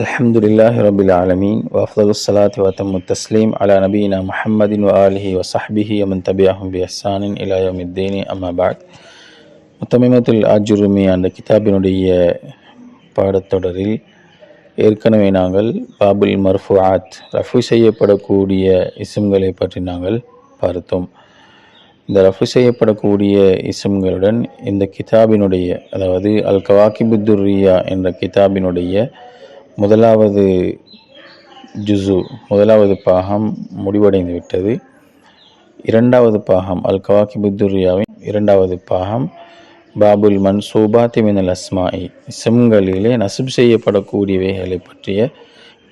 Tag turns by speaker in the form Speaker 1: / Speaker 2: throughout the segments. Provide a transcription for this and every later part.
Speaker 1: الحمد لله رب العالمين وأفضل الصلاة وأتم التسليم على نبينا محمد وآله وصحبه ومن تبعهم بإحسان إلى يوم الدين أما بعد. முத்தமிமத்துல் ஆஜுருமி அந்த கிதாபினுடைய பாடத்தொடரில் ஏற்கனவே நாங்கள் பாபுல் மர்ஃபுஆத் ரஃபு செய்யப்படக்கூடிய இஸ்ம்களை பற்றி நாங்கள் பார்த்தோம். இந்த ரஃபு செய்யப்படக்கூடிய இஸ்ம்களுடன் இந்த கிதாபினுடைய அதாவது அல் கவாகிபுத்துர்ரியா என்ற கிதாபினுடைய முதலாவது ஜுசு முதலாவது பாகம் முடிவடைந்து விட்டது. இரண்டாவது பாகம் அல் கவாகிபுத்துர்ரியாவின் இரண்டாவது பாகம் பாபுல் மன்சூபாத்தி மினல் அஸ்மாஇ இஸ்ம்களிலே நஸ்ப் செய்யப்படக்கூடியவைகளை பற்றிய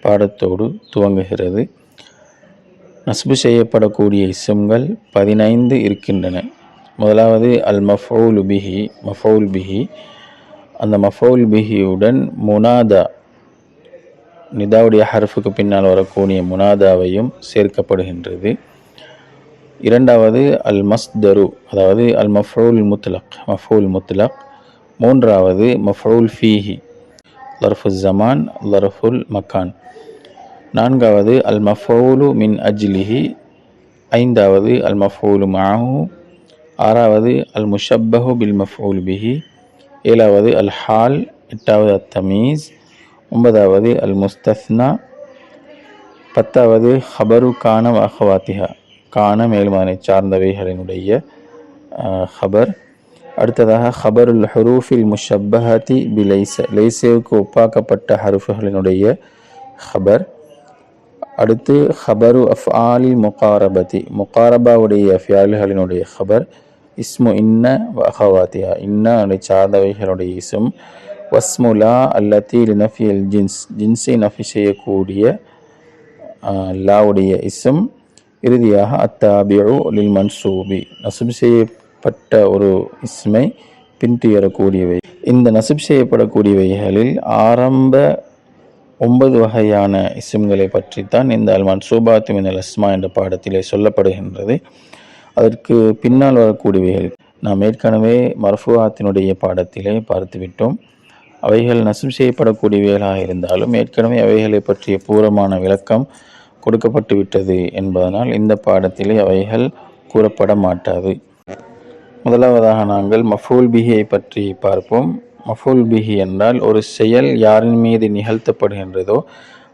Speaker 1: பாடத்தோடு துவங்குகிறது. நஸ்பு செய்யப்படக்கூடிய இஸ்ம்கள் 15 இருக்கின்றன. முதலாவது அல் மஃஊல் பிஹி மஃஊல் பிஹி. அந்த மஃஊல் பிஹியுடன் முனாதா நிதாவுடைய ஹர்ஃபுக்கு பின்னால் வரக்கூடிய முனாதாவையும் சேர்க்கப்படுகின்றது. இரண்டாவது அல் மஸ்தரு அதாவது அல் மஃஊல் முத்லக். மூன்றாவது மஃஊல் ஃபீஹி லர்ஃபுல் ஜமான் லர்ஃபுல் மக்கான். நான்காவது அல் மஃஊலு மின் அஜ்லிஹி. ஐந்தாவது அல் மஃஊலு மஅஹு. ஆறாவது அல் முஷப்பஹு பில் மஃஊல் பிஹி. ஏழாவது அல் ஹால். எட்டாவது அத் தமீஸ். ஒன்பதாவது அல் முஸ்தஸ்னா. பத்தாவது ஹபரு கான அஹ்வாத்திஹா கான மேல்மானை சார்ந்தவைகளினுடைய ஹபர். அடுத்ததாக ஹபருல் ஹுரூஃபில் முஷப்பஹதி பிலைஸ லைஸுக்கு ஒப்பாக்கப்பட்ட ஹருஃபுகளினுடைய ஹபர். அடுத்து ஹபரு அஃஆலில் முகாரபதி முகாரபாவுடைய ஃபியால்களினுடைய ஹபர். இஸ்மு இன்ன வ அஹ்வாத்திஹா இன்ன சார்ந்தவைகளுடைய இஸ்ம். வஸ்முலா அல்லத்தி லினஃபியல் ஜின்ஸை நஃபி செய்யக்கூடிய லாவுடைய இஸ்ம். இறுதியாக அத்தாபிஉ லில் மன்சூபி நஸ்ப் செய்யப்பட்ட ஒரு இஸ்மை பின்துயரக்கூடியவை. இந்த நஸ்ப் செய்யப்படக்கூடியவைகளில் ஆரம்ப 9 வகையான இஸ்ம்களை பற்றித்தான் இந்த அல் மன்சூபாத் மினல் அஸ்மா என்ற பாடத்திலே சொல்லப்படுகின்றது. அதற்கு பின்னால் வரக்கூடியவைகள் நாம் ஏற்கனவே மர்ஃபுஆத்தினுடைய பாடத்திலே பார்த்துவிட்டோம். அவைகள் நஸ்ப் செய்யப்படக்கூடியவைகளாக இருந்தாலும் ஏற்கனவே அவைகளை பற்றிய பூரமான விளக்கம் கொடுக்கப்பட்டு விட்டது என்பதனால் இந்த பாடத்திலே அவைகள் கூறப்பட மாட்டாது. முதலாவதாக நாங்கள் மஃஊல் பிஹியை பற்றி பார்ப்போம். மஃஊல் பிஹி என்றால் ஒரு செயல் யாரின் மீது நிகழ்த்தப்படுகின்றதோ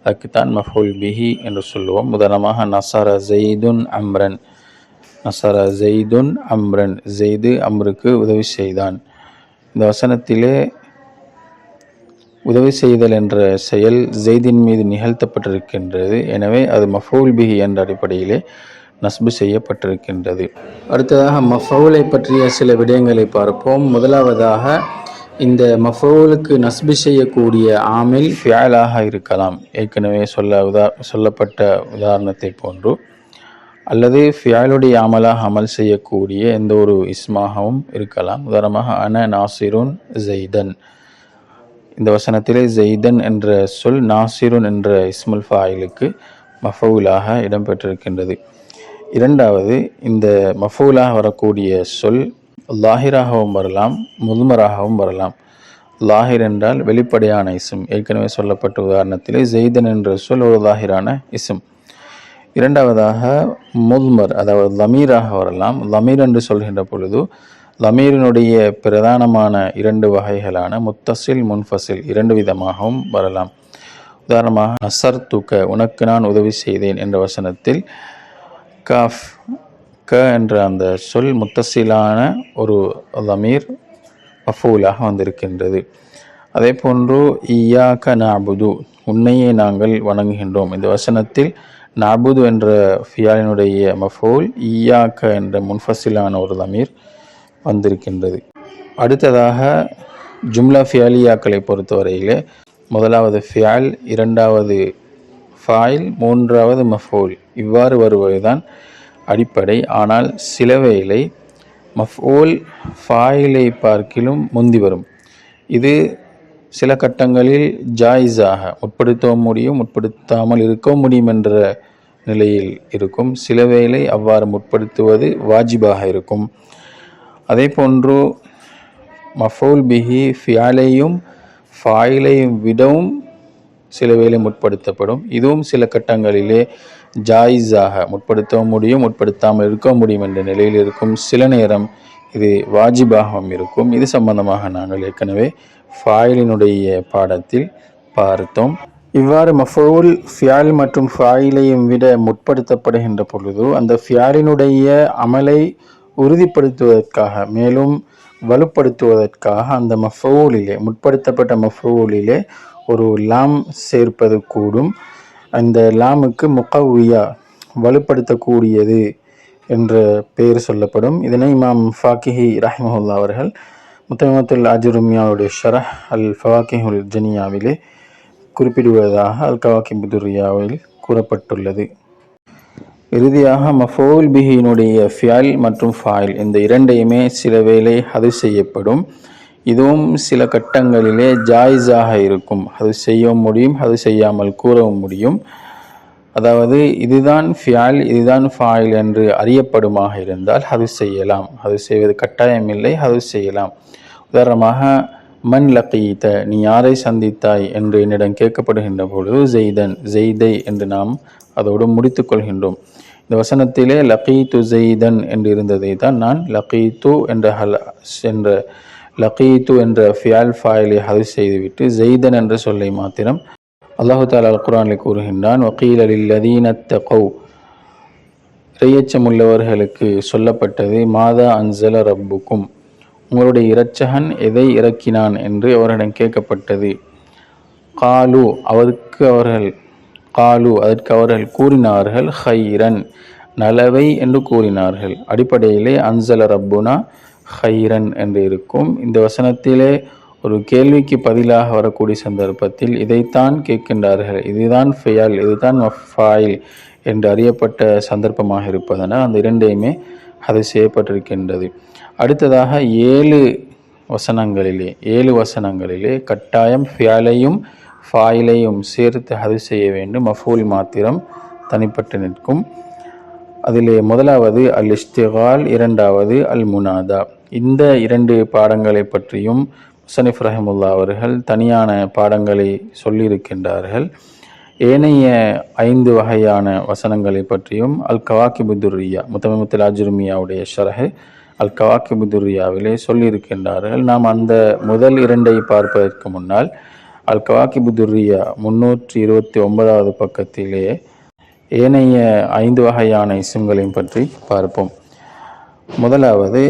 Speaker 1: அதுக்குத்தான் மஃஊல் பிஹி என்று சொல்லுவோம். உதாரணமாக நஸர ஸைதுன் அம்ரன். நஸர ஸைதுன் அம்ரன் ஸைது அம்ருக்கு உதவி செய்தான். இந்த வசனத்திலே உதவி செய்தல் என்ற செயல் ஸைதின் மீது நிகழ்த்தப்பட்டிருக்கின்றது. எனவே அது மஃஊல் பிஹி என்ற அடிப்படையிலே நஸ்பு செய்யப்பட்டிருக்கின்றது. அடுத்ததாக மஃஊலை பற்றிய சில விடயங்களை பார்ப்போம். முதலாவதாக இந்த மஃஊலுக்கு நஸ்பு செய்யக்கூடிய ஆமில் ஃபியாலாக இருக்கலாம், ஏற்கனவே சொல்லப்பட்ட உதாரணத்தை போன்று, அல்லது ஃபியாலுடைய அமலாக அமல் செய்யக்கூடிய எந்த ஒரு இஸ்மாகவும் இருக்கலாம். உதாரணமாக அன நாசிருன் ஸைதன். இந்த வசனத்திலே ஸைதன் என்ற சொல் நாசிருன் என்ற இஸ்முல் ஃபாயிலுக்கு மஃஊலாக இடம்பெற்றிருக்கின்றது. இரண்டாவது, இந்த மஃஊலாக வரக்கூடிய சொல் லாஹிராகவும் வரலாம், முதுமராகவும் வரலாம். லாஹிர் என்றால் வெளிப்படையான இஸ்ம். ஏற்கனவே சொல்லப்பட்ட உதாரணத்திலே ஸைதன் என்ற சொல் ஒரு லாஹிரான இஸ்ம். இரண்டாவதாக முதுமர் அதாவது லமீராக வரலாம். லமீர் என்று சொல்கின்ற பொழுது லமீரினுடைய பிரதானமான 2 வகைகளான முத்தசில் முன்ஃபசில் 2 விதமாகவும் வரலாம். உதாரணமாக நஸர்துக உனக்கு நான் உதவி செய்தேன் என்ற வசனத்தில் காஃப் க என்ற அந்த சொல் முத்தசிலான ஒரு லமீர் மஃஊலாக வந்திருக்கின்றது. அதே போன்று இய்யாக நஅபுது உன்னையே நாங்கள் வணங்குகின்றோம். இந்த வசனத்தில் நஅபுது என்ற ஃபியாலினுடைய மஃஊல் இய்யாக என்ற முன்ஃபசிலான ஒரு லமீர் வந்திருக்கின்றது. அடுத்ததாக ஜும்லா ஃபியாலியாக்களை பொறுத்தவரையிலே முதலாவது ஃபியால், இரண்டாவது ஃபாயில், மூன்றாவது மஃஊல் இவ்வாறு வருவதுதான் அடிப்படை. ஆனால் சில வேளை மஃஊல் ஃபாயிலை பார்க்கிலும் முந்தி வரும். இது சில கட்டங்களில் ஜாயிஸாக உட்படுத்தவும் முடியும், உட்படுத்தாமல் இருக்கவும் முடியும் என்ற நிலையில் இருக்கும். சில வேளை அவ்வாறு முற்படுத்துவது வாஜிபாக இருக்கும். அதே போன்று மஃஊல் பிஹி ஃபியாலையும் ஃபாயிலையும் விடவும் சில வேளை முற்படுத்தப்படும். இதுவும் சில கட்டங்களிலே ஜாயிஸாக முற்படுத்தவும் முடியும், முற்படுத்தாமல் இருக்க முடியும் என்ற நிலையில் இருக்கும். சில நேரம் இது வாஜிபாகவும் இருக்கும். இது சம்பந்தமாக நாங்கள் ஏற்கனவே ஃபாயிலினுடைய பாடத்தில் பார்த்தோம். இவ்வாறு மஃபூல் ஃபியால் மற்றும் ஃபாயிலையும் விட முற்படுத்தப்படுகின்ற பொழுது அந்த ஃபியாலினுடைய அமலை உறுதிப்படுத்துவதற்காக மேலும் வலுப்படுத்துவதற்காக அந்த மஃபூலிலே முற்படுத்தப்பட்ட மஃபூலிலே ஒரு லாம் சேர்ப்பது கூடும். அந்த லாமுக்கு முகவியா வலுப்படுத்தக்கூடியது என்ற பெயர் சொல்லப்படும். இதனை இமாம் ஃபாக்கிஹி ரஹிமஹுல்லா அவர்கள் முத்தமத்துல் அஜ்ருமியாவுடைய ஷரஹ் அல் ஃபவாக்கிஹுல் ஜனியாவிலே குறிப்பிடுவதாக அல் கவாக்கிபு துர்ரியாவில் கூறப்பட்டுள்ளது. இறுதியாக மஃபூல் பிஹியினுடைய ஃபியால் மற்றும் ஃபாயில் இந்த இரண்டையுமே சில வேளை ஹது செய்யப்படும். இதுவும் சில கட்டங்களிலே ஜாயிஸாக இருக்கும். அது செய்யவும் முடியும், அது செய்யாமல் கூறவும் முடியும். அதாவது இதுதான் ஃபியால் இதுதான் ஃபாயில் என்று அறியப்படுமாக இருந்தால் அது செய்யலாம். அது செய்வது கட்டாயமில்லை, அது செய்யலாம். உதாரணமாக மன் லகீத நீ யாரை சந்தித்தாய் என்று என்னிடம் கேட்கப்படுகின்ற பொழுது ஜெய்தன் ஜெய்தை என்று நாம் அதோடு முடித்து கொள்கின்றோம். இந்த வசனத்திலே லகீத்து ஜெய்தன் என்று இருந்ததை தான் நான் லகீத்து என்ற லகீத்து என்ற ஃபியால் ஃபாயிலை ஹது செய்துவிட்டு ஜெய்தன் என்ற சொல்லை மாத்திரம் அல்லாஹு தஆலா அல் குர்ஆனில் கூறுகின்றான். வகீல லில்லதீன தகவ் இறையச்சமுள்ளவர்களுக்கு சொல்லப்பட்டது மாதா அன்சல ரப்புக்கும் உங்களுடைய இரட்சகன் எதை இறக்கினான் என்று அவர்களிடம் கேட்கப்பட்டது. அதற்கு அவர்கள் கூறினார்கள் ஹைரன் நலவை என்று கூறினார்கள். அடிப்படையிலே அன்சல ரப்புனா ஹைரன் என்று இருக்கும். இந்த வசனத்திலே ஒரு கேள்விக்கு பதிலாக வரக்கூடிய சந்தர்ப்பத்தில் இதைத்தான் கேட்கின்றார்கள். இதுதான் ஃபியால் இதுதான் மஃபாயில் என்று அறியப்பட்ட சந்தர்ப்பமாக இருப்பதனால் அந்த இரண்டையுமே அது செய்யப்பட்டிருக்கின்றது. அடுத்ததாக 7 வசனங்களிலே கட்டாயம் ஃபியாலையும் ஃபாயிலையும் சேர்த்து ஹது செய்ய வேண்டும். மஃபூல் மாத்திரம் தனிப்பட்டு நிற்கும். அதிலே முதலாவது அல் இஸ்திகால், இரண்டாவது அல் முனாதா. இந்த 2 பாடங்களை பற்றியும் முஸன்னிஃப் ரஹிமஹுல்லா அவர்கள் தனியான பாடங்களை சொல்லியிருக்கின்றார்கள். ஏனைய 5 வகையான வசனங்களை பற்றியும் அல் கவாக்கிபு துர்ரியா முத்தமத்துல் அஜ்ருமியாவுடைய ஷரஹ் அல் கவாக்கிபு துர்ரியாவிலே சொல்லியிருக்கின்றார்கள். நாம் அந்த முதல் 2ஐ பார்ப்பதற்கு முன்னால் அல் கவாக்கிபு துர்ரியா 329வது பக்கத்திலே ஏனைய 5 வகையான இஸ்ம்களையும் பற்றி பார்ப்போம். முதலாவது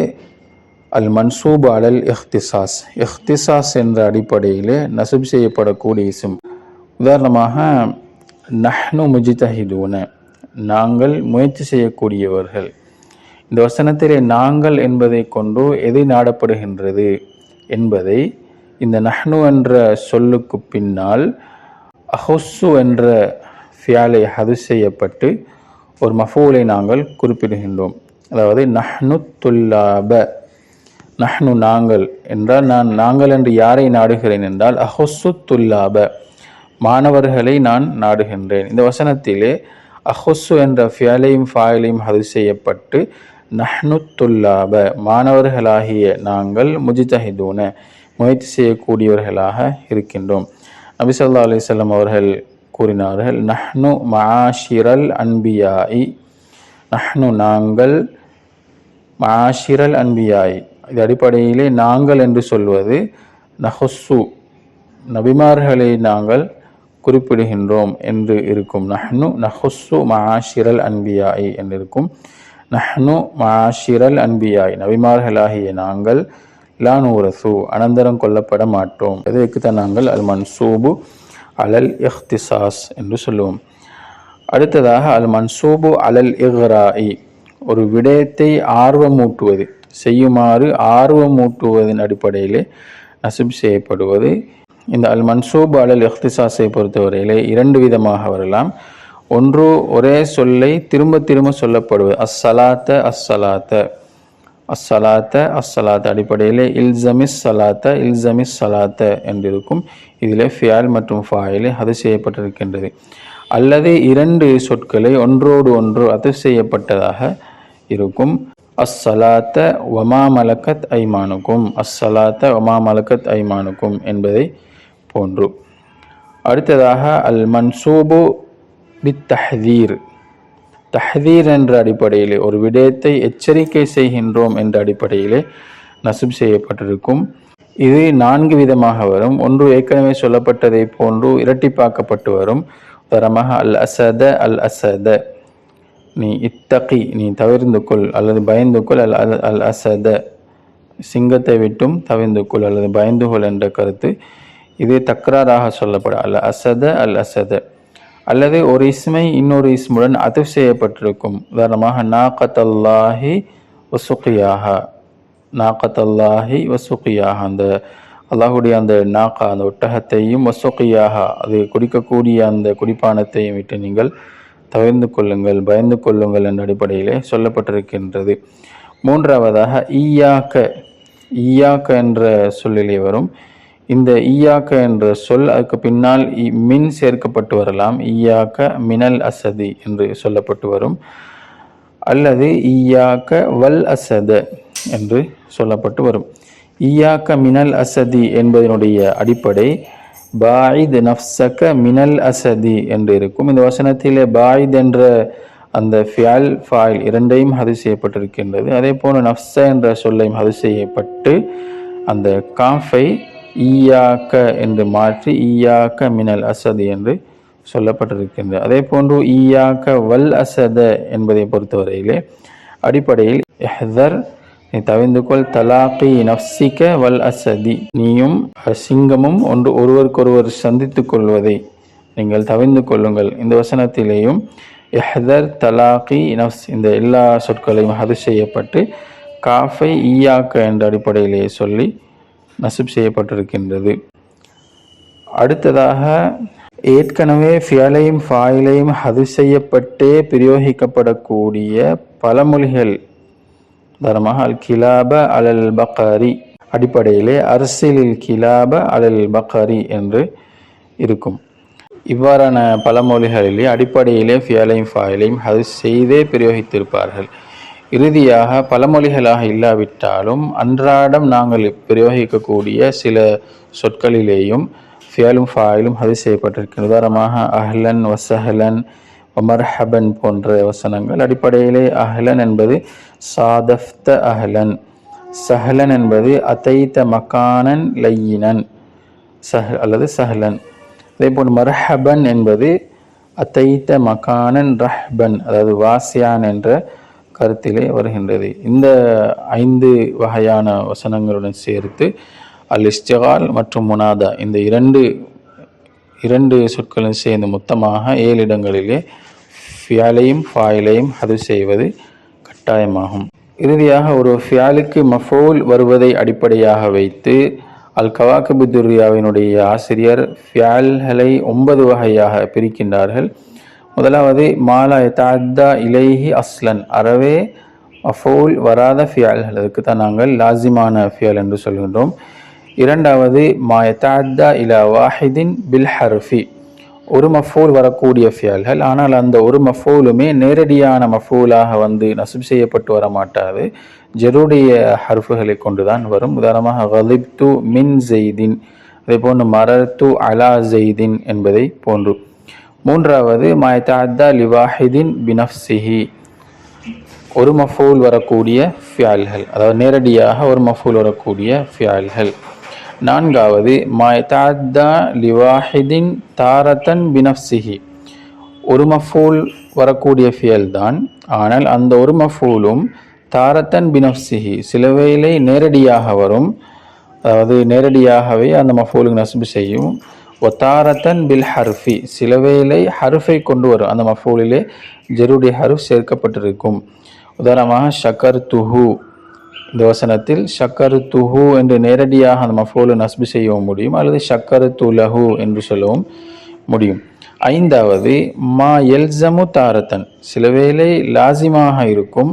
Speaker 1: அல் மன்சூப் அலல் இஹ்திசாஸ் என்ற அடிப்படையிலே நசுப் செய்யப்படக்கூடிய இஸ்ம். உதாரணமாக நஹ்னு முஜ்தஹிதூன நாங்கள் முயற்சி செய்யக்கூடியவர்கள். இந்த வசனத்திலே நாங்கள் என்பதை கொண்டு எது நாடப்படுகின்றது என்பதை இந்த நஹ்னு என்ற சொல்லுக்கு பின்னால் அஹுஸ்ஸு என்ற ஃபியாலை ஹது செய்யப்பட்டு ஒரு மஃபூலை நாங்கள் குறிப்பிடுகின்றோம். அதாவது நஹ்னு துல்லாப நஹ்னு நாங்கள் என்றால் நாங்கள் என்று யாரை நாடுகிறேன் என்றால் அஹுஸ்ஸு துல்லாப மாணவர்களை நான் நாடுகின்றேன். இந்த வசனத்திலே அஹுஸ்ஸு என்ற ஃபியாலையும் ஃபாயிலையும் ஹது செய்யப்பட்டு நஹ்னு துல்லாப மாணவர்களாகிய நாங்கள் முஜ்தஹிதூன முயற்சி செய்யக்கூடியவர்களாக இருக்கின்றோம். நபி ஸல்லல்லாஹு அலைஹி வஸல்லம் அவர்கள் கூறினார்கள் நஹ்னு மஆஷிரல் அன்பியாஇ நஹ்னு நாங்கள் மஆஷிரல் அன்பியாஇ. இது அடிப்படையிலே நாங்கள் என்று சொல்வது நஹுஸ்ஸு நபிமார்களை நாங்கள் குறிப்பிடுகின்றோம் என்று இருக்கும். நஹ்னு நஹுஸ்ஸு மஆஷிரல் அன்பியாஇ என்று இருக்கும். நஹ்னு மஆஷிரல் அன்பியாஇ நபிமார்களாகிய நாங்கள் லா நூரசு அனந்தரம் கொல்லப்பட மாட்டோம். இதற்குத்தான் நாங்கள் அல் மன்சூபு அலல் இஹ்திசாஸ் என்று சொல்லுவோம். அடுத்ததாக அல் மன்சூபு அலல் இக்ராஇ ஒரு விடயத்தை ஆர்வமூட்டுவது செய்யுமாறு ஆர்வமூட்டுவதன் அடிப்படையிலே நசுப் செய்யப்படுவது. இந்த அல் மன்சூப் அலல் இஹ்திசாஸை பொறுத்தவரையிலே 2 விதமாக வரலாம். ஒன்று ஒரே சொல்லை திரும்ப திரும்ப சொல்லப்படுவது அஸ்ஸலாத்த அஸ்ஸலாத்த அஸ்ஸலாத்த அஸ்ஸலாத்த அடிப்படையிலே இல்சமிஸ் சலாத்த என்றிருக்கும். இதிலே ஃபியால் மற்றும் ஃபாயிலே அது செய்யப்பட்டிருக்கின்றது. அல்லது 2 சொற்களை ஒன்றோடு ஒன்று அது செய்யப்பட்டதாக இருக்கும். அஸ்ஸலாத்த வமா மலக்கத் ஐமானுக்கும் அஸ்ஸலாத்த வமா மலக்கத் ஐமானுக்கும் என்பதை போன்று. அடுத்ததாக அல் மன்சூபு பித் தஹ்தீர், தஹ்தீர் என்ற அடிப்படையிலே ஒரு விடயத்தை எச்சரிக்கை செய்கின்றோம் என்ற அடிப்படையிலே நஸ்ப் செய்யப்பட்டிருக்கும். இது 4 விதமாக வரும். ஒன்று ஏற்கனவே சொல்லப்பட்டதை போன்று இரட்டிப்பாக்கப்பட்டு வரும். உதாரணமாக அல் அசத, அல் அசத, நீ இத்தகி, நீ தவிர்ந்து கொள் அல்லது பயந்து கொள், அல் அசத, சிங்கத்தை விட்டும் தவிர்ந்து கொள் அல்லது பயந்து கொள் என்ற கருத்து இது தக்ராராக சொல்லப்படும். அல் அசத, அல் அசத. அல்லது ஒரு இஸ்மை இன்னொரு இஸ்முடன் அதுஃப் செய்யப்பட்டிருக்கும். உதாரணமாக நாகத்தல்லாஹி வசுகியாஹா, நாகத்தல்லாஹி வசுகியாஹா, அந்த அல்லாஹுடைய அந்த நாகா, அந்த ஒட்டகத்தையும், வசுகியாஹா, அது குடிக்கக்கூடிய அந்த குடிப்பானத்தையும் விட்டு நீங்கள் தவிர்ந்து கொள்ளுங்கள், பயந்து கொள்ளுங்கள் என்ற அடிப்படையிலே சொல்லப்பட்டிருக்கின்றது. மூன்றாவதாக ஈயாக்க, ஈயாக்க என்ற சொல்லிலே வரும். இந்த ஈயாக்க என்ற சொல் அதுக்கு பின்னால் மின் சேர்க்கப்பட்டு வரலாம். ஈயாக்க மினல் அசதி என்று சொல்லப்பட்டு வரும். அல்லது ஈயாக்க வல் அசத என்று சொல்லப்பட்டு வரும். ஈயாக்க மினல் அசதி என்பதனுடைய அடிப்படை பாயித் நஃப்ஸக மினல் அசதி என்று இருக்கும். இந்த வசனத்திலே பாயித் என்ற அந்த ஃபியால் ஃபாயில் இரண்டையும் ஹது செய்யப்பட்டிருக்கின்றது. அதே போன்று நஃப்ஸ என்ற சொல்லையும் ஹது செய்யப்பட்டு அந்த காஃபை ஈயாக்க என்று மாற்றி ஈயாக்க மினல் அசதி என்று சொல்லப்பட்டிருக்கின்றது. அதே போன்று ஈயாக்க வல் அசத என்பதை பொறுத்தவரையிலே அடிப்படையில் இஹ்தர், நீ தவிர்ந்து கொள், தலாக்கி நஃப்ஸிக வல் அசதி, நீயும் சிங்கமும் ஒருவருக்கொருவர் சந்தித்து கொள்வதை நீங்கள் தவிர்ந்து கொள்ளுங்கள். இந்த வசனத்திலேயும் இஹ்தர், தலாக்கி, நஃப்ஸ் இந்த எல்லா சொற்களையும் ஹது செய்யப்பட்டு காஃபை ஈயாக்க என்ற அடிப்படையிலேயே சொல்லி நஸ்ப் செய்யப்பட்டிருக்கின்றது. அடுத்ததாக ஏற்கனவே ஃபியலையும் ஃபாயிலையும் ஹது செய்யப்பட்டே பிரயோகிக்கப்படக்கூடிய பழமொழிகள், உதாரணமாக அல் கிலாப அலல் பக்கரி அடிப்படையிலே அர்சிலில் கிலாப அலல் பக்கரி என்று இருக்கும். இவ்வாறான பழமொழிகளிலே அடிப்படையிலே ஃபியலையும் ஃபாயிலையும் ஹது செய்தே பிரயோகித்திருப்பார்கள். இறுதியாக பழமொழிகளாக இல்லாவிட்டாலும் அன்றாடம் நாங்கள் பிரயோகிக்கக்கூடிய சில சொற்களிலேயும் ஃபியலும் ஃபாயிலும் ஹது செய்யப்பட்டிருக்கிறது. உதாரணமாக அஹ்லன், வசஹலன், மர்ஹபன் போன்ற வசனங்கள் அடிப்படையிலே அஹ்லன் என்பது சாதஃப்த அஹ்லன், சஹலன் என்பது அதைத்த மக்கானன் லையினன் அல்லது சஹலன். அதே போன்று மர்ஹபன் என்பது அதைத்த மக்கானன் ரஹ்பன், அதாவது வாசியான் என்ற கருத்திலே வருகின்றது. இந்த 5 வகையான வசனங்களுடன் சேர்த்து அல் இஸ்திகால் மற்றும் முனாதா இந்த இரண்டு சொற்களும் சேர்ந்து மொத்தமாக 7 இடங்களிலே ஃபியாலையும் ஃபாயிலையும் ஹது செய்வது கட்டாயமாகும். இறுதியாக ஒரு ஃபியாலுக்கு மஃபூல் வருவதை அடிப்படையாக வைத்து அல் கவாகிபு துர்ரியாவினுடைய ஆசிரியர் ஃபியால்களை 9 வகையாக பிரிக்கின்றார்கள். முதலாவது மாலா யதஅத்தா இலைஹி அஸ்லன், அறவே மஃபூல் வராத ஃபியால்கள், அதுக்கு தான் நாங்கள் லாசிமான ஃபியால் என்று சொல்கின்றோம். இரண்டாவது மா யதஅத்தா இலா வாஹிதின் பில் ஹர்ஃபி, ஒரு மஃபூல் வரக்கூடிய ஃபியால்கள், ஆனால் அந்த ஒரு மஃபூலுமே நேரடியான மஃபூலாக வந்து நஸ்ப் செய்யப்பட்டு வர மாட்டாது, ஜருடைய ஹர்ஃபுகளை கொண்டுதான் வரும். உதாரணமாக கலிப்து மின் ஜெய்தின், அதே போன்று மரர்து அலா ஜெய்தின் என்பதை போன்று. மூன்றாவது மா யதஅத்தா லிவாஹிதின் பினஃப்ஸிஹி, ஒரு மஃபூல் வரக்கூடிய ஃபியால்கள், அதாவது நேரடியாக ஒரு மஃபூல் வரக்கூடிய ஃபியால்கள். நான்காவது மா யதஅத்தா லிவாஹிதின் தாரத்தன் பினஃப்ஸிஹி, ஒரு மஃபூல் வரக்கூடிய ஃபியல் தான், ஆனால் அந்த ஒரு மஃபூலும் தாரத்தன் பினஃப்ஸிஹி சில வேளை நேரடியாக வரும், அதாவது நேரடியாகவே அந்த மஃபூலுக்கு நஸ்பு செய்யும். ஒத்தாரத்தன் பில் ஹர்ஃபி, சில வேளை ஹர்ஃபை கொண்டு வரும், அந்த மஃபூலிலே ஜருடைய ஹர்ஃப் சேர்க்கப்பட்டிருக்கும். உதாரணமாக ஷக்கர் துஹு, இந்த வசனத்தில் ஷக்கர் துஹு என்று நேரடியாக அந்த மஃபூலை நஸ்பு செய்யவும் முடியும், அல்லது ஷக்கர் துலஹு என்று சொல்லவும் முடியும். ஐந்தாவது மா எல்சமு தாரத்தன், சில வேளை லாசிமாக இருக்கும்.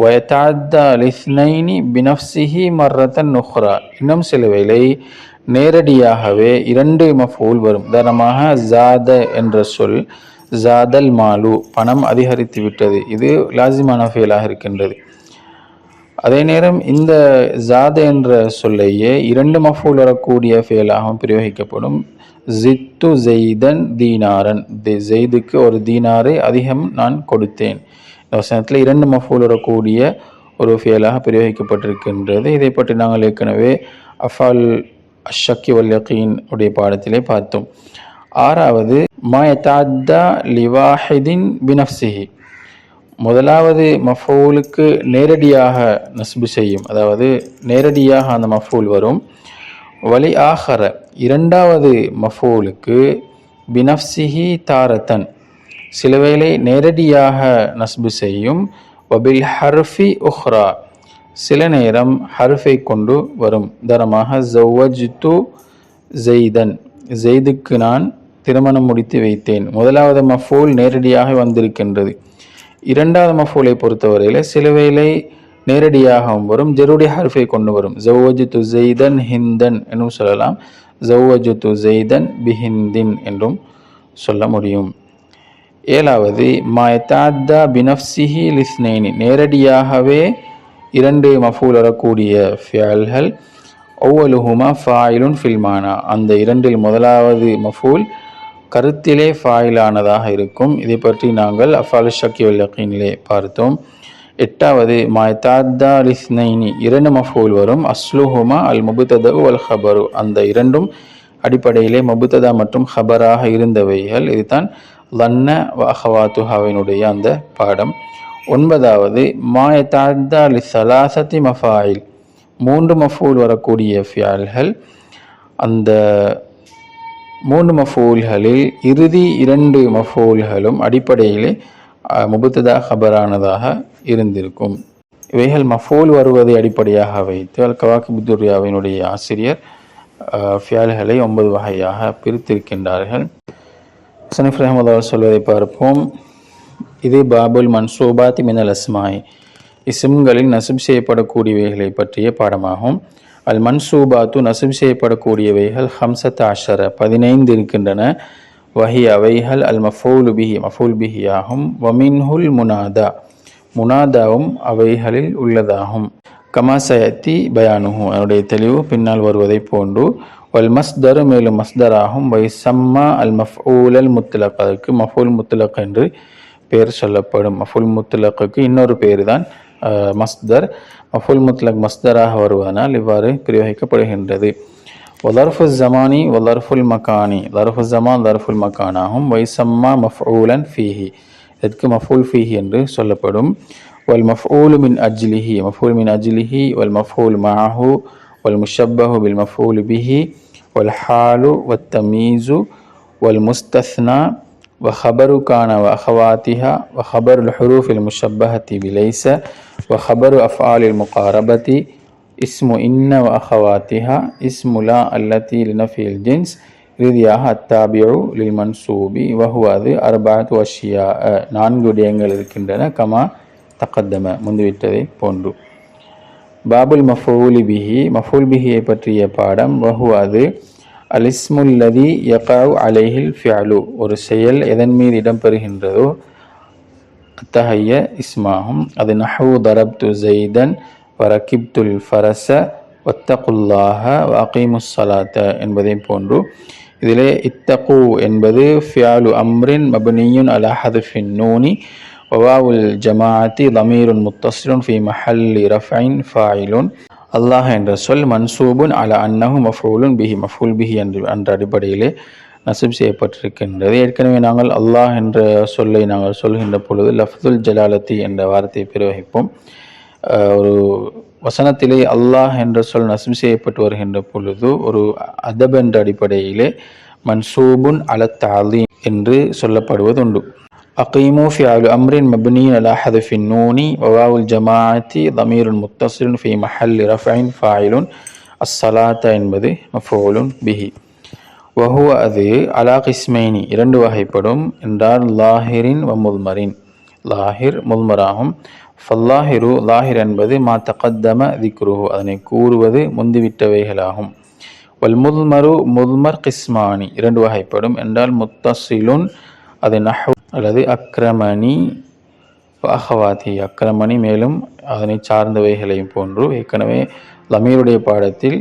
Speaker 1: வயதஅத்தா லிஸ்னைனி பினஃப்ஸிஹி மர்ரத்தன் நுஹ்ரா, இன்னும் சில வேளை நேரடியாகவே 2 மஃபூல் வரும். உதாரணமாக ஜாத என்ற சொல், ஜாதல் மாலு, பணம் அதிகரித்து விட்டது, இது லாசிமான ஃபியலாக இருக்கின்றது. அதே நேரம் இந்த ஜாத என்ற சொல்லையே 2 மஃபூல் வரக்கூடிய ஃபியலாகவும் பிரயோகிக்கப்படும். ஜித்து ஜெய்தன் தீனாரன், ஜெய்துக்கு ஒரு தீனாரை அதிகம் நான் கொடுத்தேன். இந்த வசனத்தில் 2 மஃபூல் வரக்கூடிய ஒரு ஃபியலாக பிரயோகிக்கப்பட்டிருக்கின்றது. இதை பற்றி நாங்கள் ஏற்கனவே அஃபால் அஷ்ஷக்கி வல் யகீன் உடைய பாடத்திலே பார்த்தோம். 6வது மா யதஅத்தா லிவாஹிதின் பினஃப்ஸிஹி, முதலாவது மஃபூலுக்கு நேரடியாக நஸ்பு செய்யும், அதாவது நேரடியாக அந்த மஃபூல் வரும். வலி ஆஹர, இரண்டாவது மஃபூலுக்கு பினஃப்ஸிஹி தாரத்தன், சிலவேளை நேரடியாக நஸ்பு செய்யும். வபில் ஹர்ஃபி உஹ்ரா, சில நேரம் ஹர்ஃபை கொண்டு வரும். உதாரணமாக ஜவ்வஜ்து ஜெய்தன், ஜெய்துக்கு நான் திருமணம் முடித்து வைத்தேன். முதலாவது மஃபூல் நேரடியாக வந்திருக்கின்றது. இரண்டாவது மஃபூலை பொறுத்தவரையில் சிலவேளை நேரடியாகவும் வரும், ஜருடைய ஹர்ஃபை கொண்டு வரும். ஜவ்வஜ்து ஜெய்தன் ஹிந்தன் என்றும் சொல்லலாம், ஜவ்வஜ்து ஜெய்தன் பிஹிந்தின் என்றும் சொல்ல முடியும். 7வது மா யதஅத்தா பினஃப்ஸிஹி லிஸ்னைனி, நேரடியாகவே 2 மஃபூல் வரக்கூடிய ஃபியல்கள். அவ்வலுஹுமா ஃபாயிலுன் ஃபில்மானா, அந்த 2இல் முதலாவது மஃபூல் கருத்திலே ஃபாயிலானதாக இருக்கும். இதை பற்றி நாங்கள் அஃபால் ஷக்கி வல் யகீனிலே பார்த்தோம். 8வது மா யதஅத்தா லிஸ்னைனி, 2 மஃபூல் வரும். அஸ்லுஹுமா அல் முப்ததஉ வல் ஹபரு, அந்த 2ம் அடிப்படையிலே முப்ததா மற்றும் ஹபராக இருந்தவைகள். இதுதான் லன்ன வ அஹவாத்துஹாவினுடைய அந்த பாடம். 9வது மா யதஅத்தா லிஸலாஸதி மஃபாயில், 3 மஃபூல் வரக்கூடிய ஃபியல்கள். அந்த 3 மஃபூல்களில் இறுதி 2 மஃபூல்களும் அடிப்படையிலே முபத்ததா ஹபரானதாக இருந்திருக்கும். இவைகள் மஃபூல் வருவதை அடிப்படையாக வைத்து அல் கவாகிப் துர்யாவினுடைய ஆசிரியர் ஃபியல்களை 9 வகையாக பிரித்திருக்கின்றார்கள். சனீஃப் ரஹ்மத்துல்லாஹி சொல்வதை பார்ப்போம். இது பாபுல் மன்சூபாத்தி மினல் அஸ்மாய், இஸ்ம்களில் நஸ்ப் செய்யப்படக்கூடியவைகளை பற்றிய பாடமாகும். அல் மன்சூபாத்து, நஸ்ப் செய்யப்படக்கூடியவைகள் 15 15 இருக்கின்றன. வஹி, அவைகள் அல் மஃபூல் பிஹி, மஃபூல் பிஹி ஆகும். வமின்ஹுல் முனாதா, முனாதாவும் அவைகளில் உள்ளதாகும். கமா சயத்தி பயானுஹு, அதனுடைய தெளிவு பின்னால் வருவதை போன்று. வல் மஸ்தர், மேலும் மஸ்தராகும். வைசம்மா அல் மஃஊல் அல் முத்லக், அதற்கு மஃபூல் முத்லக் என்று பெயர் சொல்லப்படும். மஃபூல் முத்லக்கு இன்னொரு பெயர் தான் மஸ்தர். மஃபூல் முத்லக் மஸ்தராக வருவதனால் இவ்வாறு பிரயோகிக்கப்படுகின்றது. வலர்ஃபு ஜமானி வலர்ஃபுல் மகானி, லர்ஃபு ஜமான் லர்ஃபுல் மகான் ஆகும். வைசம்மா மஃஊலன் ஃபீஹி, இதற்கு மஃபூல் ஃபீஹி என்று சொல்லப்படும். வல் மஃஊலு மின் அஜ்லிஹி, மஃபூல் மின் அஜ்லிஹி. வல் மஃஊல் மஅஹு வல் முஷப்பஹு பில் மஃஊல் பிஹி. வல் ஹாலு வத் தமீஸு வல் முஸ்தஸ்னா وخبر كان وأخواتها وخبر الحروف المشبهة بليس وخبر أفعال المقاربة اسم إن وأخواتها اسم لا التي لنفي الجنس رضيها التابع للمنصوب وهو ذي 4 أشياء 4 விடயங்கள் இருக்கின்றன. கமா தகத்தம, முந்துவிட்டதை போன்று. பாபுல் மஃஊலி பிஹி, மஃஊல் பிஹியை பற்றிய பாடம். வஹுவ, அது அலிஸ்முல்லதி யகஉ அலைஹில் ஃபிஅலு, ஒரு செயல் எதன் மீது இடம்பெறுகின்றதோ அத்தகைய இஸ்மாகும். அது நஹ்வு தரப்து ஜெய்தன் வரகிப்துல் ஃபரஸ வத்தகுல்லாஹ வ அகீமுஸ் ஸலாத்த என்பதை போன்று. இதிலே இத்தகு என்பது ஃபிஅலு அம்ரின் மப்னியுன் அலா ஹத்ஃபின் நூனி வவாவுல் ஜமாஅத்தி லமீருன் முத்தஸிலுன் ஃபீ மஹல்லி ரஃப்இன் ஃபாயிலுன். அல்லாஹ் என்ற சொல் மன்சூபுன் அலா அன்னஹு மஃஊலுன் பிஹி, மஃஊல் பிஹி என்ற அடிப்படையிலே நஸ்ப் செய்யப்பட்டிருக்கின்றது. ஏற்கனவே நாங்கள் அல்லாஹ் என்ற சொல்லை நாங்கள் சொல்கின்ற பொழுது லஃப்துல் ஜலாலத்தி என்ற வார்த்தையை பிரயோகிப்போம். ஒரு வசனத்திலே அல்லாஹ் என்ற சொல் நஸ்ப் செய்யப்பட்டு வருகின்ற பொழுது ஒரு அதப் என்ற அடிப்படையிலே மன்சூபுன் அல தஅலீம் என்று சொல்லப்படுவது உண்டு. அகீமு ஃபிஅலு அம்ரின் மப்னியுன் அலா ஹத்ஃபின் நூனி வவாவுல் ஜமாஅத்தி லமீருன் முத்தஸிலுன் ஃபீ மஹல்லி ரஃப்இன் ஃபாயிலுன். அஸ்ஸலாத்த என்பது மஃஊலுன் பிஹி. வஹுவ, அது அலா கிஸ்மைனி, 2 வகைப்படும் என்றால் லாஹிரின் வ முல்மரின், லாஹிர் முல்மராகும். ஃபல்லாஹிரு, லாஹிர் என்பது மா தகத்தம திக்ருஹு, அதனை கூறுவது முந்திவிட்டவைகளாகும். வல் முல்மரு, முல்மர் கிஸ்மானி, 2 வகைப்படும் என்றால் முத்தஸிலுன், அது நஹ்வு அல்லது அக்ரமணி அஹவாத்தி, அக்ரமணி மேலும் அதனை சார்ந்தவைகளையும் போன்று ஏற்கனவே லமீருடைய பாடத்தில்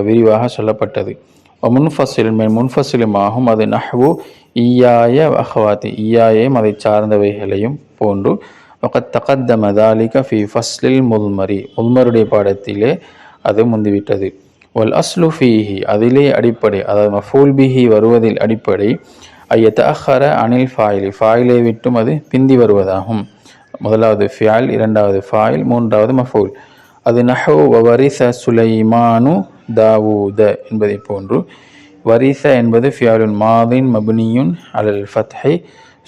Speaker 1: விரிவாக சொல்லப்பட்டது. முன்ஃபசில் முன்ஃபசிலுமாகும். அது நஹ்வு ஈயாய அஹ்வாத்தி ஈயாயையும் அதை சார்ந்தவைகளையும் போன்று. வகத் தகத்தம தாலிக ஃபி ஃபஸ்லில் முல்மருடைய பாடத்திலே அது முந்திவிட்டது. வல் அஸ்லு ஃபீஹி அதிலே அடிப்படை, அதாவது மஃபூல் பிஹி வருவதில் அடிப்படை ஐயத்தஅஹர அனில் ஃபாயிலி ஃபாயிலை விட்டும் அது பிந்தி வருவதாகும். முதலாவது ஃபியால், இரண்டாவது ஃபாயில், மூன்றாவது மஃபூல். அது நஹ்வு வரிச சுலைமானு தாவூத என்பதை போன்று. வரிச என்பது ஃபியாலுன் மாதின் மப்னியுன் அலல் ஃபத்ஹி,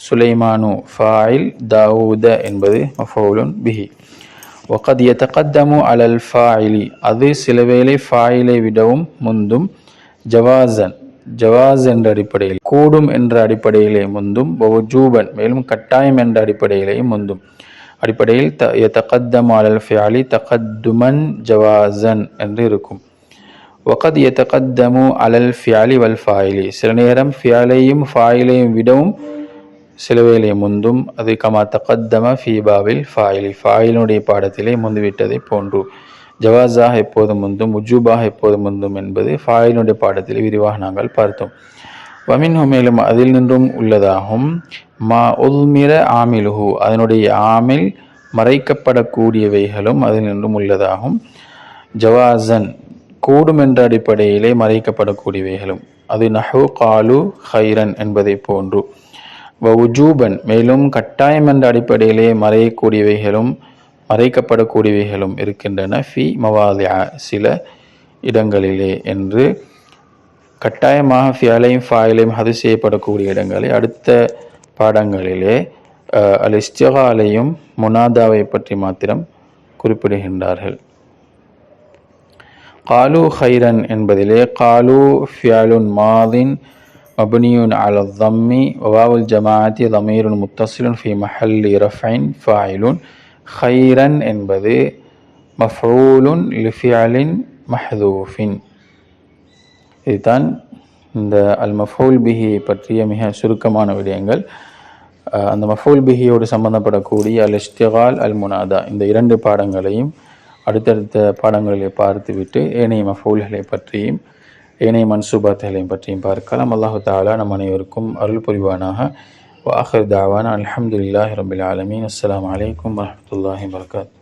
Speaker 1: சுலைமானு ஃபாயில், தாவூத என்பது மஃபூலுன் பிஹி. வகத் யதகத்தமு அலல் ஃபாயிலி அது சிலவேளை ஃபாயிலை விடவும் முந்தும். ஜவாஸ் என்ற அடிப்படையில், கூடும் என்ற அடிப்படையிலே முந்தும். வஜூபன் மேலும் கட்டாயம் என்ற அடிப்படையிலேயும் முந்தும். அடிப்படையில் யதகத்தமு அலல் ஃபியாலி தகத்துமன் ஜவாசன் என்று இருக்கும். வகத் யதகத்தமு அலல் ஃபியாலி வல் ஃபாயிலி சில நேரம் ஃபியாலையும் ஃபாயிலையும் விடவும் சிலவேளை முந்தும். அது கமா தகத்தம ஃபீ பாபில் ஃபாயிலி ஃபாயிலுடைய பாடத்திலே முந்துவிட்டதை போன்று. ஜவாஸாக எப்போது முந்தும், உஜூபாக எப்போது முந்தும் என்பது ஃபாயிலுடைய பாடத்தில் விரிவாக நாங்கள் பார்த்தோம். வமின்ஹு மேலும் அதில் நின்றும் உள்ளதாகும். மா உல்மிர ஆமிலுஹு அதனுடைய ஆமில் மறைக்கப்படக்கூடியவைகளும் அதில் நின்றும் உள்ளதாகும். ஜவாசன் கூடும் என்ற அடிப்படையிலே மறைக்கப்படக்கூடியவைகளும். அது நஹ்வு காலு ஹைரன் என்பதை போன்று. வஜூபன் மேலும் கட்டாயம் என்ற அடிப்படையிலே மறையக்கூடியவைகளும் மறைக்கப்படக்கூடியவைகளும் இருக்கின்றன. ஃபி மவாலிஆ சில இடங்களிலே என்று கட்டாயமாக ஃபியாலையும் ஃபாயிலையும் ஹது செய்யப்படக்கூடிய இடங்களை அடுத்த பாடங்களிலே அல் இஸ்திகாலையும் முனாதாவை பற்றி மாத்திரம் குறிப்பிடுகின்றார்கள். காலு ஹைரன் என்பதிலே காலு ஃபியாலுன் மாதின் மப்னியுன் அல தம்மி வவாவுல் ஜமாஅத்தி தமீருன் முத்தசிலுன் ஃபி மஹல்லி ரஃபைன் ஃபாயிலுன். ஹைரன் என்பது மஃஊலுன் லிஃபிஅலின் மஹ்தூஃபின். இதுதான் இந்த அல் மஃஊல் பிஹி பற்றிய மிக சுருக்கமான விடயங்கள். அந்த மஃஊல் பிஹியோடு சம்பந்தப்படக்கூடிய அல் இஸ்திகால், அல் முனாதா இந்த இரண்டு பாடங்களையும் அடுத்தடுத்த பாடங்களிலே பார்த்துவிட்டு ஏனைய மஃஊல்களை பற்றியும் ஏனைய மன்சூபாத்துகளையும் பற்றியும் பார்க்கலாம். அல்லாஹு தஆலா நம் அனைவருக்கும் அருள் புரிவானாக. வ ஆகிர் தாவானா அல்ஹம்துலில்லாஹி ரப்பில் ஆலமீன். அஸ்ஸலாமு அலைக்கும் வரஹ்மத்துல்லாஹி வபரகாத்துஹு.